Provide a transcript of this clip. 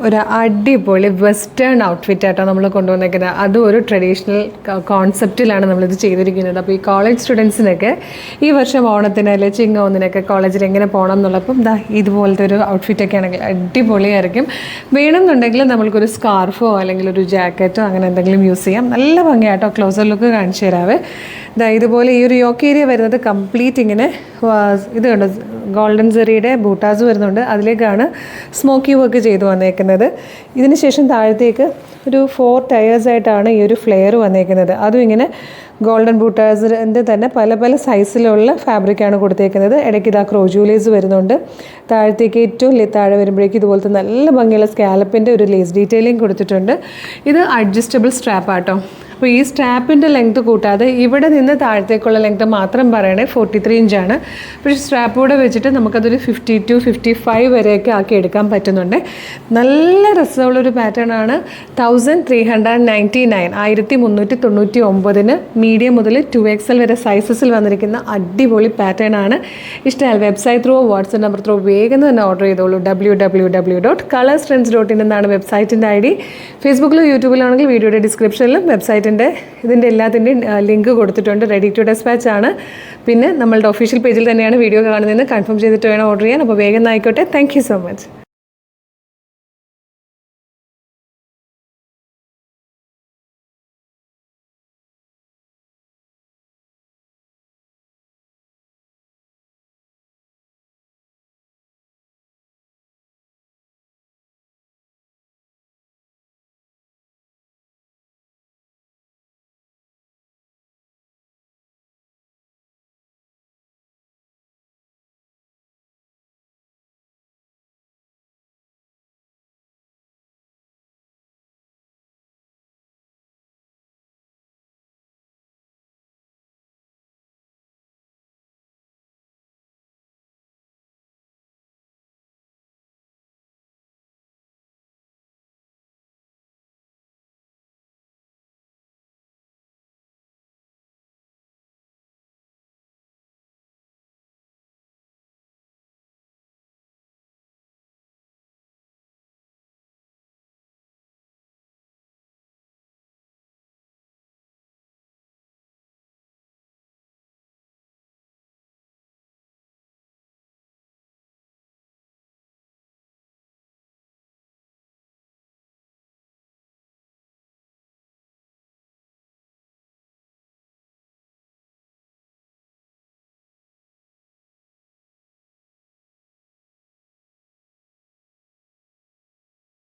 ഒരു അടിപൊളി western outfit ആയിട്ടോ നമ്മൾ കൊണ്ടുവന്നേക്കുന്നത്. അതും ഒരു ട്രഡീഷണൽ കോൺസെപ്റ്റിലാണ് നമ്മളിത് ചെയ്തിരിക്കുന്നത്. അപ്പോൾ ഈ കോളേജ് സ്റ്റുഡൻസിനൊക്കെ ഈ വർഷം ഓണത്തിന് അല്ലെങ്കിൽ ചിങ്ങോന്നിനൊക്കെ കോളേജിൽ എങ്ങനെ പോകണം എന്നുള്ളപ്പം ഇതുപോലത്തെ ഒരു ഔട്ട്ഫിറ്റൊക്കെ ആണെങ്കിൽ അടിപൊളിയായിരിക്കും. വേണമെന്നുണ്ടെങ്കിൽ നമ്മൾക്കൊരു സ്കാർഫോ അല്ലെങ്കിൽ ഒരു ജാക്കറ്റോ അങ്ങനെ എന്തെങ്കിലും യൂസ് ചെയ്യാം. നല്ല ഭംഗിയായിട്ടോ. ക്ലോസർ ലുക്ക് കാണിച്ചു തരാവേ. ഇതുപോലെ ഈ ഒരു യോക്ക് ഏരിയ വരുന്നത് കംപ്ലീറ്റ് ഇങ്ങനെ ഇത് കണ്ടോ, ഗോൾഡൻ സെറിയുടെ ബൂട്ടാസ് വരുന്നുണ്ട്. അതിലേക്കാണ് സ്മോക്കി വർക്ക് ചെയ്ത് വന്നേക്കുന്നത്. ഇതിന് ശേഷം താഴത്തേക്ക് ഒരു 4 ടയേഴ്സ് ആയിട്ടാണ് ഈ ഒരു ഫ്ലെയർ വന്നേക്കുന്നത്. അതും ഇങ്ങനെ ഗോൾഡൻ ബൂട്ടാസിൻ്റെ തന്നെ പല പല സൈസിലുള്ള ഫാബ്രിക്കാണ് കൊടുത്തേക്കുന്നത്. ഇടയ്ക്ക് ക്രോജൂലേസ് വരുന്നുണ്ട്. താഴത്തേക്ക് ഏറ്റവും താഴെ വരുമ്പോഴേക്കും ഇതുപോലത്തെ നല്ല ഭംഗിയുള്ള സ്കാലപ്പിൻ്റെ ഒരു ലേസ് ഡീറ്റെയിലിംഗ് കൊടുത്തിട്ടുണ്ട്. ഇത് അഡ്ജസ്റ്റബിൾ സ്ട്രാപ്പാട്ടോ. അപ്പോൾ ഈ സ്ട്രാപ്പിൻ്റെ ലെങ്ത്ത് കൂട്ടാതെ ഇവിടെ നിന്ന് താഴത്തേക്കുള്ള ലെങ്ത്ത് മാത്രം പറയണേ 43 ഇഞ്ചാണ്. പക്ഷേ സ്ട്രാപ്പ് കൂടെ വെച്ചിട്ട് നമുക്കതൊരു 52, 55 വരെയൊക്കെ ആക്കി എടുക്കാൻ പറ്റുന്നുണ്ട്. നല്ല രസമുള്ളൊരു പാറ്റേൺ ആണ്. 1399 1399 മീഡിയം മുതൽ 2XL വരെ സൈസസിൽ വന്നിരിക്കുന്ന അടിപൊളി പാറ്റേൺ ആണ്. ഇഷ്ടമായാൽ website through WhatsApp number through വേഗം തന്നെ ഓർഡർ ചെയ്തോളൂ. www.colorstrends.in എന്നാണ് വെബ്സൈറ്റിൻ്റെ ID. ഫേസ്ബുക്കിലോ യൂട്യൂബിലാണെങ്കിൽ വീഡിയോയുടെ ഡിസ്ക്രിപ്ഷനിലും വെബ്സൈറ്റിൻ്റെ ഇതിൻ്റെ എല്ലാത്തിൻ്റെയും ലിങ്ക് കൊടുത്തിട്ടുണ്ട്. റെഡി ടു ഡെസ്പാച്ച് ആണ്. പിന്നെ നമ്മളുടെ ഒഫീഷ്യൽ പേജിൽ തന്നെയാണ് വീഡിയോ കാണുന്നതെന്ന് കൺഫേം ചെയ്തിട്ട് വേണം ഓർഡർ ചെയ്യാൻ. അപ്പോൾ വേഗം ആയിക്കോട്ടെ. Thank you so much.